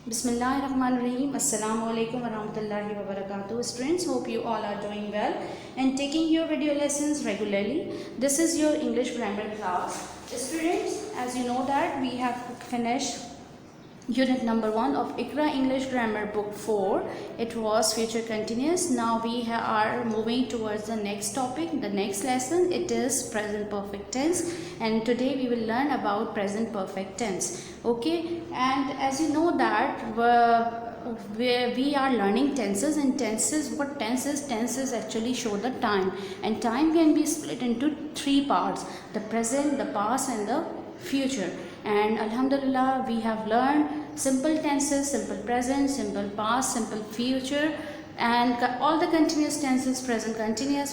Bismillahirrahmanirrahim. Assalamu alaikum warahmatullahi wabarakatuh. Students, hope you all are doing well and taking your video lessons regularly. This is your English grammar class. Students, as you know that we have finished unit number 1 of Iqra English Grammar book 4. It was future continuous. Now we are moving towards the next topic, the next lesson. It is present perfect tense, and today we will learn about present perfect tense. Okay, and as you know that we are learning tenses, and what tenses actually show the time, and time can be split into 3 parts: the present, the past and the future. And alhamdulillah, we have learned simple tenses, simple present, simple past, simple future, and all the continuous tenses: present continuous,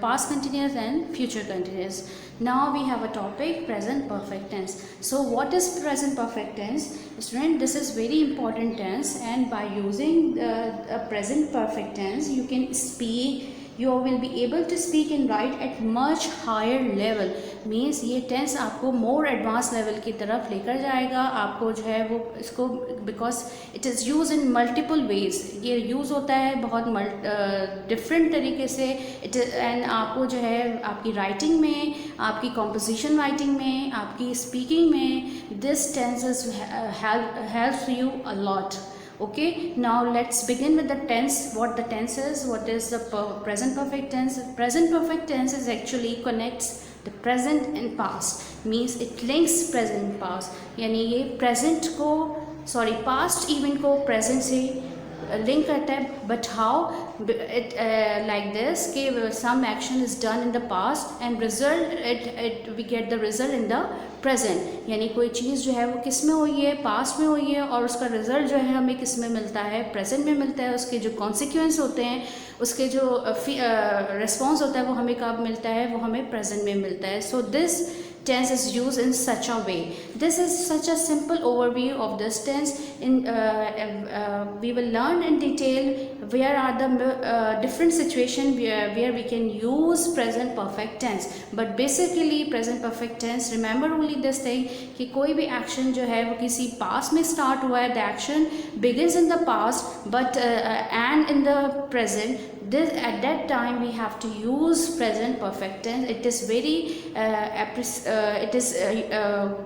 past continuous and future continuous. Now we have a topic, present perfect tense. So what is present perfect tense? Student, this is very important tense, and by using a present perfect tense you can speak, you will be able to speak and write at much higher level. Means ये tense आपको more advance level की तरफ लेकर जाएगा. आपको जो है वो इसको, because it is use in multiple ways, ये यूज़ होता है बहुत डिफरेंट तरीके से. इट एंड आपको जो है आपकी राइटिंग में, आपकी कॉम्पोजिशन राइटिंग में, आपकी स्पीकिंग में this tenses helps you a lot. Okay, now let's begin with the tense. What the tense is, what is the present perfect tense? Present perfect tense is actually connects the present and past, means it links present and past. यानी ये present को past event को present से link करता है. But how it like this कि some action is done in the past and result we get the result in the present. यानी कोई चीज़ जो है वो किस में हुई है, पास्ट में हुई है, और उसका रिजल्ट जो है हमें किस में मिलता है, प्रेजेंट में मिलता है. उसके जो कॉन्सिक्वेंस होते हैं, उसके जो रिस्पॉन्स होता है वो हमें कब मिलता है, वो हमें प्रेजेंट में मिलता है. So this tense is used in such a way. This is such a simple overview of this tense. We will learn in detail where are the different situations where we can use present perfect tense. But basically present perfect tense, remember only this thing कि कोई भी action जो है वो किसी past में start हुआ है, the action begins in the past but and in the present. At that time we have to use present perfect tense. It is very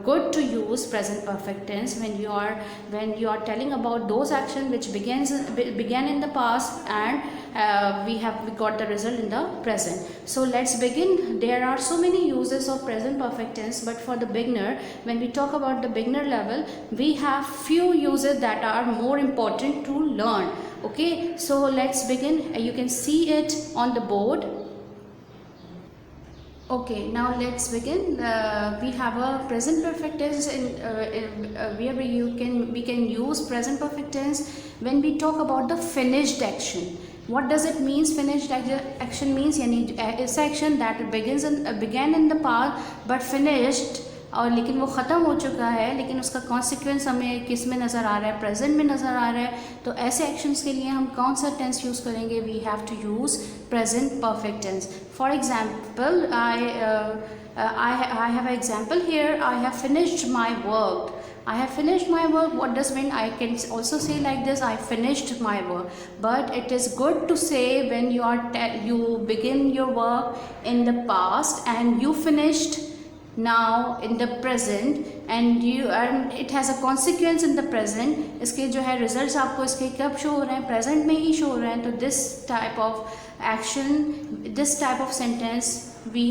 good to use present perfect tense when you are telling about those actions which began in the past and we got the result in the present. So let's begin. There are so many uses of present perfect tense, but for the beginner, when we talk about the beginner level, we have few uses that are more important to learn. Okay, so let's begin. You can see it on the board. Okay, now let's begin. We have a present perfect tense where we can use present perfect tense when we talk about the finished action. What does it mean? Finished action means यानी ऐसा action that began in the past but finished, और लेकिन वो ख़त्म हो चुका है, लेकिन उसका कॉन्सिक्वेंस हमें किस में नज़र आ रहा है, प्रेजेंट में नज़र आ रहा है. तो ऐसे एक्शंस के लिए हम कौन सा टेंस यूज़ करेंगे? We have to use present perfect tense. For example, I have an example here. I have finished my work. I have finished my work. What does mean? I can also say like this: I finished my work. But it is good to say when you begin your work in the past and you finished now in the present, and it has a consequence in the present. इसके जो है results आपको इसके कब show हो रहे हैं? present में ही शो हो रहे हैं. तो this type of action, this type of sentence we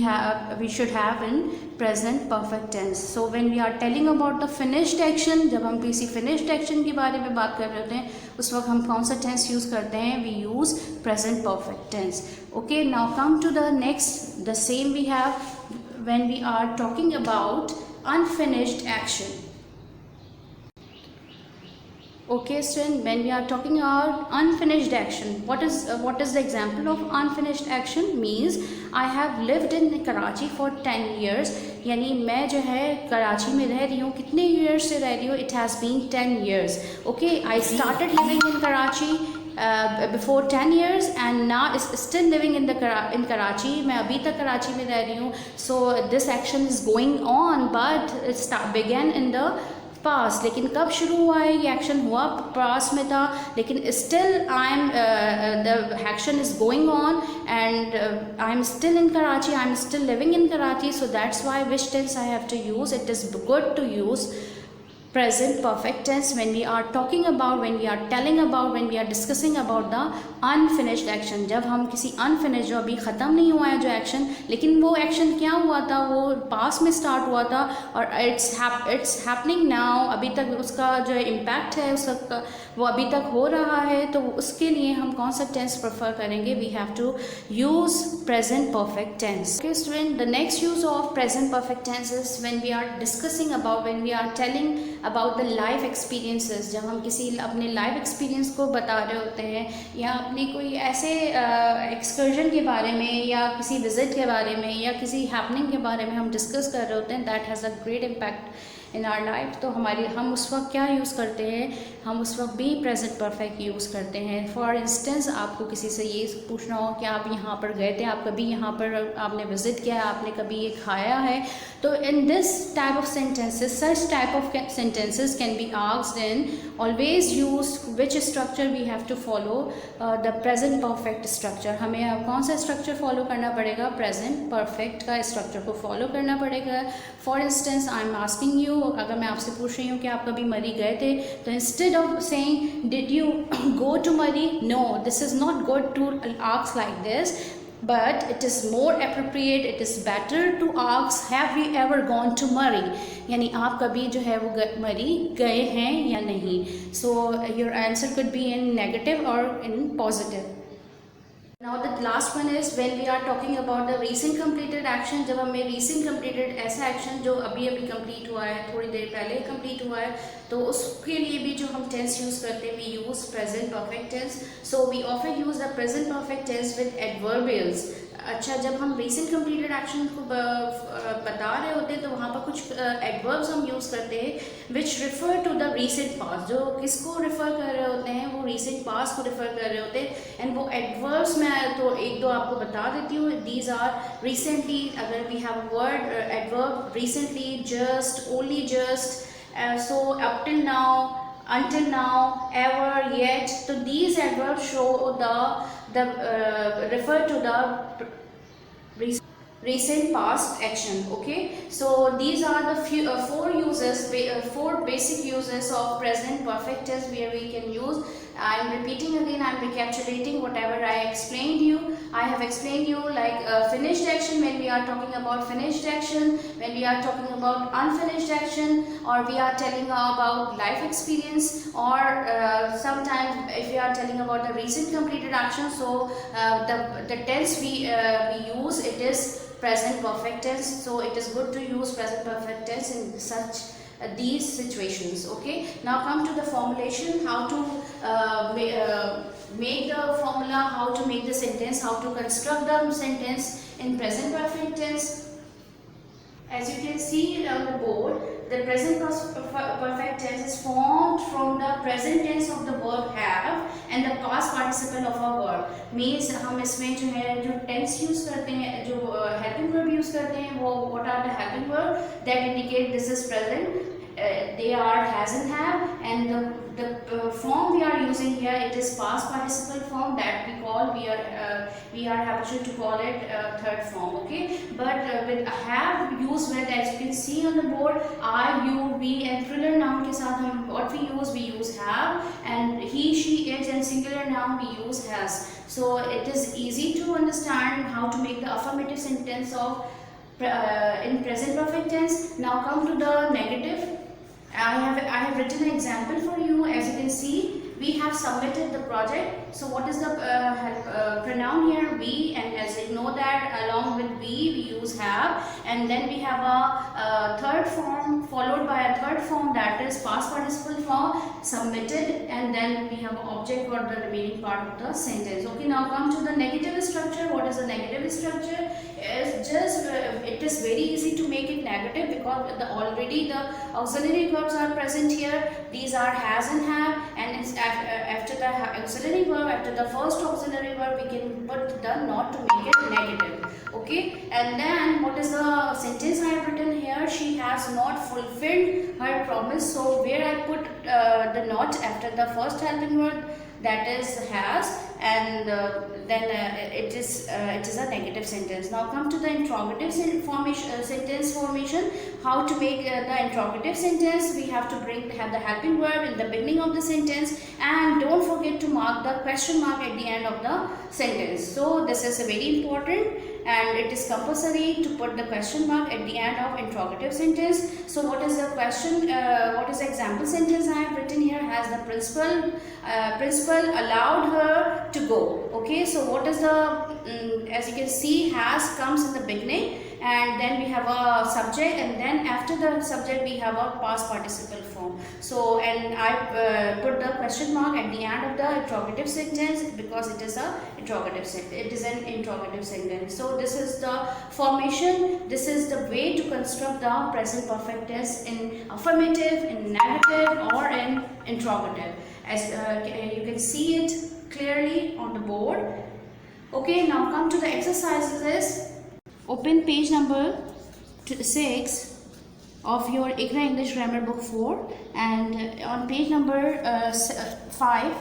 should have in present perfect tense. So when we are telling about the finished action, जब हम किसी finished action के बारे में बात कर रहे होते हैं, उस वक्त हम कौन सा tense use करते हैं? We use present perfect tense. Okay, now come to the next. The same we have when we are talking about unfinished action. Okay, student, when we are talking about unfinished action, what is the example of unfinished action? Means I have lived in Karachi for 10 years. यानी मैं जो है कराची में रह रही हूँ. कितने years से रह रही हूँ? It has been 10 years. Okay, I started living in Karachi before 10 years and now is still living in Karachi. मैं अभी तक कराची में रह रही हूँ. So this action is going on, but it began in the पास, लेकिन कब शुरू हुआ है ये एक्शन? हुआ पास में था, लेकिन still I am the action is going on and I am still in Karachi, I am still living in Karachi, so that's why which tense I have to use. It is good to use present perfect tense when we are talking about, when we are telling about, when we are discussing about the unfinished action. जब हम किसी unfinished, जो अभी ख़त्म नहीं हुआ है जो एक्शन, लेकिन वो एक्शन क्या हुआ था, वो पास में स्टार्ट हुआ था और it's happening now, अभी तक उसका जो इम्पैक्ट है उसका वो अभी तक हो रहा है, तो उसके लिए हम कौन सा टेंस प्रेफर करेंगे? We have to use present perfect tense. Okay student, the next use of present perfect tense is when we are discussing about, when we are telling about the life experiences. जब हम किसी अपने life experience को बता रहे होते हैं या अपने कोई ऐसे एक्सकर्जन के बारे में या किसी विज़िट के बारे में या किसी हैपनिंग के बारे में हम डिस्कस कर रहे होते हैं, that has a great impact in our life. तो हम उस वक्त क्या यूज़ करते हैं? हम उस वक्त भी प्रेजेंट परफेक्ट यूज़ करते हैं. फॉर इंस्टेंस, आपको किसी से ये पूछना हो कि आप यहाँ पर गए थे, आप कभी यहाँ पर आपने विज़िट किया है, आपने कभी ये खाया है, तो in this type of sentences, such type of sentences can be asked in. Always use which structure we have to follow? The present perfect structure. हमें कौन सा स्ट्रक्चर फॉलो करना पड़ेगा? प्रेजेंट परफेक्ट का स्ट्रक्चर को फॉलो करना पड़ेगा. For instance, I am asking you, अगर मैं आपसे पूछ रही हूँ कि आप कभी मरी गए थे, तो instead of saying did you go to Murree, no, this is not good to ask like this, but it is more appropriate, it is better to ask have we ever gone to Murray, यानी आप कभी जो है वो मरी गए हैं या नहीं. So your answer could be in negative or in positive. Now the last one is when we are talking about the recent completed action. जब हमें recent completed ऐसा action जो अभी complete हुआ है, थोड़ी देर पहले complete हुआ है, तो उसके लिए भी जो हम tense use करते हैं, we use present perfect tense. So we often use the present perfect tense with adverbials. अच्छा, जब हम recent completed action को बता रहे होते हैं तो वहाँ पर कुछ adverbs हम यूज़ करते हैं which refer to the recent past. जो किसको refer कर रहे होते हैं? वो recent past को refer कर रहे होते हैं. and वो adverbs मैं तो एक दो आपको बता देती हूँ. These are recently, अगर we have a word adverb, recently, just, only just, so, up till now, until now, ever, yet. So these adverbs show refer to the recent past action. Okay, so these are the four basic uses of present perfect tense where we can use. I am repeating again, I am recapitulating whatever I explained you. I have explained you like finished action when we are talking about finished action, when we are talking about unfinished action, or we are telling about life experience, or sometimes if we are telling about the recent completed action, so the tense we use, it is present perfect tense. So it is good to use present perfect tense in such these situations. Okay, now come to the formulation, how to make the formula, how to make the sentence, how to construct the sentence in present perfect tense. As you can see on the board, the present perfect tense is formed from the present tense of the verb have and the past participle of a verb. Means हम इसमें जो है जो tense use करते हैं, जो helping verb use करते हैं, वो what are the helping verb that indicate this is present? They are has and have, and the form we are using here, it is past participle form that we are habitual to call it third form. Okay, but with have use with, as you can see on the board, I, you, we and plural noun के साथ हम what we use have, and he, she, it, and singular noun we use has. So it is easy to understand how to make the affirmative sentence of in present perfect tense. Now come to the negative. I have written an example for you. As you can see, we have submitted the project. So what is the pronoun here? We, and as you know that along with we use have, and then we have a third form followed by a third form, that is past participle form, submitted, and then we have an object for the remaining part of the sentence. Okay, now come to the negative structure. What is the negative structure? It's just it is very easy to make it negative because already the auxiliary verbs are present here. These are has and have, and after the auxiliary verb, after the first auxiliary verb, we can put the not to make it negative. Okay, and then what is the sentence I have written here? She has not fulfilled her promise. So where I put the not after the first helping word, that is has, and then it is a negative sentence. Now come to the interrogative sentence formation. How to make the interrogative sentence? We have to have the helping verb in the beginning of the sentence, and don't forget to mark the question mark at the end of the sentence. So this is very important, and it is compulsory to put the question mark at the end of interrogative sentence. So what is the question? What is the example sentence I have written here? Has the principal allowed her to go? Okay, so what is the as you can see, has comes in the beginning, and then we have a subject, and then after the subject we have a past participle form. So, and I put the question mark at the end of the interrogative sentence because it is a interrogative sentence. It is an interrogative sentence. So this is the formation. This is the way to construct the present perfect tense in affirmative, in negative, or in interrogative. As you can see it clearly on the board. Okay, now come to the exercises. Open page number 6 of your ICRA English Grammar Book 4, and on page number 5,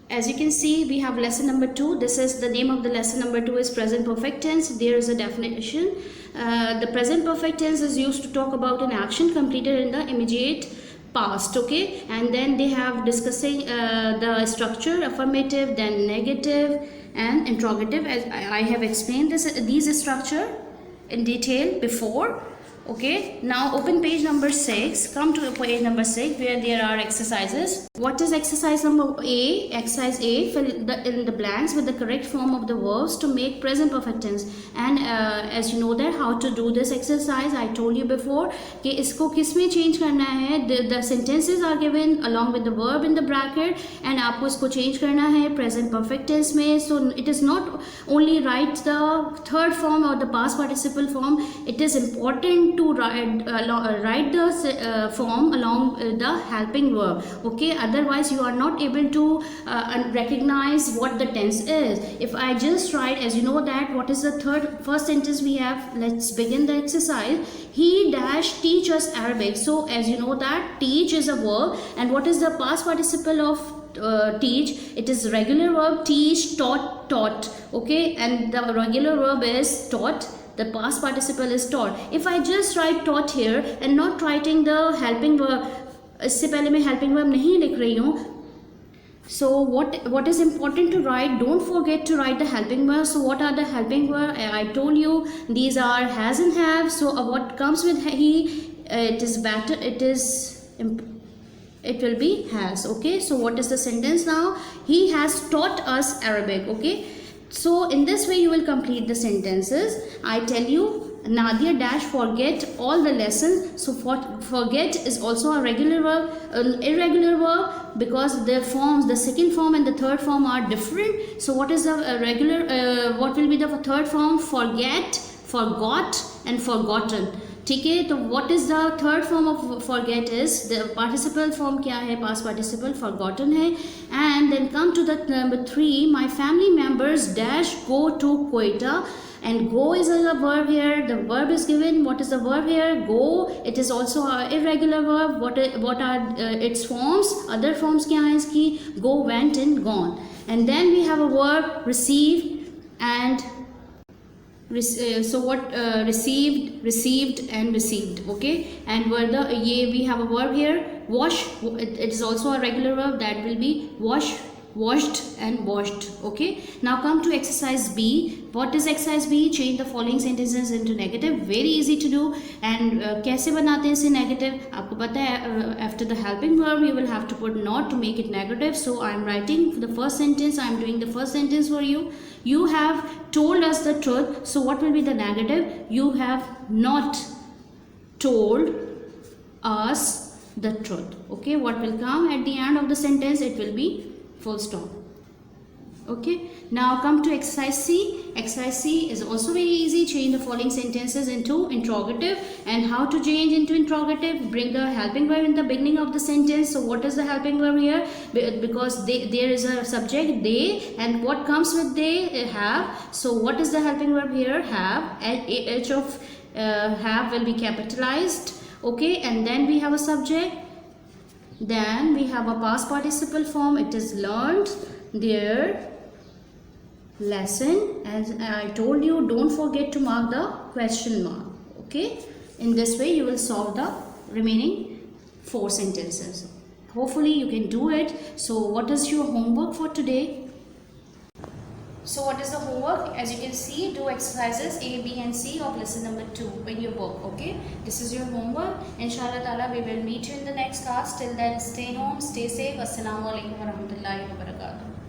as you can see, we have lesson number 2. This is the name of the lesson number 2 is present perfect tense. There is a definition. The present perfect tense is used to talk about an action completed in the immediate past. Okay, and then they have discussing the structure, affirmative, then negative, and interrogative. As I have explained these structure in detail before. Okay, now open page number 6. Come to page number 6 where there are exercises. What is exercise number A? Exercise A, fill in the blanks with the correct form of the verbs to make present perfect tense. And as you know that how to do this exercise, I told you before कि इसको किस में change करना है. The sentences are given along with the verb in the bracket, and आपको इसको change करना है present perfect tense में. So it is not only write the third form or the past participle form. It is important to write the form along the helping verb. Okay, otherwise you are not able to recognize what the tense is. If I just write, as you know that what is the first sentence we have, let's begin the exercise. He dash teach us Arabic. So as you know that teach is a verb, and what is the past participle of teach? It is regular verb teach, taught. Okay, and the regular verb is taught. The past participle is taught. If I just write taught here and not writing the helping verb, इससे पहले मैं helping verb नहीं लिख रही हूँ. So what is important to write? Don't forget to write the helping verb. So what are the helping verb? I told you these are has and have. So what comes with he? It is better. It will be has. Okay. So what is the sentence now? He has taught us Arabic. Okay. So in this way you will complete the sentences. I tell you, Nadia dash forget all the lessons. So forget is also a regular verb, irregular verb, because the forms, the second form and the third form are different. So what is the regular? What will be the third form? Forget, forgot, and forgotten. ठीक है, तो what is the third form of forget is the participle form क्या है? Past participle forgotten है. And then come to the number 3. My family members dash go to Quetta, and go is a verb here. The verb is given. What is the verb here? Go. It is also an irregular verb. What are its forms? Other forms क्या हैं इसकी? Go, went, and gone. And then we have a verb receive and so what received and received. Okay, and where the we have a verb here wash. It is also a regular verb, that will be wash, washed, and washed. Okay, now come to exercise B. What is exercise B? Change the following sentences into negative. Very easy to do. And कैसे बनाते हैं इसे negative? आपको पता है, after the helping verb you will have to put not to make it negative. So I am writing the first sentence. I am doing the first sentence for you. You have told us the truth. So what will be the negative? You have not told us the truth. Okay, what will come at the end of the sentence? It will be full stop. Okay, now come to exercise C. Exercise C is also very easy. Change the following sentences into interrogative. And how to change into interrogative? Bring the helping verb in the beginning of the sentence. So what is the helping verb here? Because there is a subject they, and what comes with they? Have. So what is the helping verb here? Have. H of have will be capitalized. Okay, and then we have a subject. Then we have a past participle form. It is learned their lesson. As I told you, don't forget to mark the question mark. Okay, in this way you will solve the remaining 4 sentences. Hopefully you can do it. So what is your homework for today? So what is the homework? As you can see, do exercises A, B and C of lesson number 2 in your book. Okay, this is your homework. Inshallah ta'ala we will meet you in the next class. Till then, stay home, stay safe. Assalamu alaikum warahmatullahi wabarakatuh.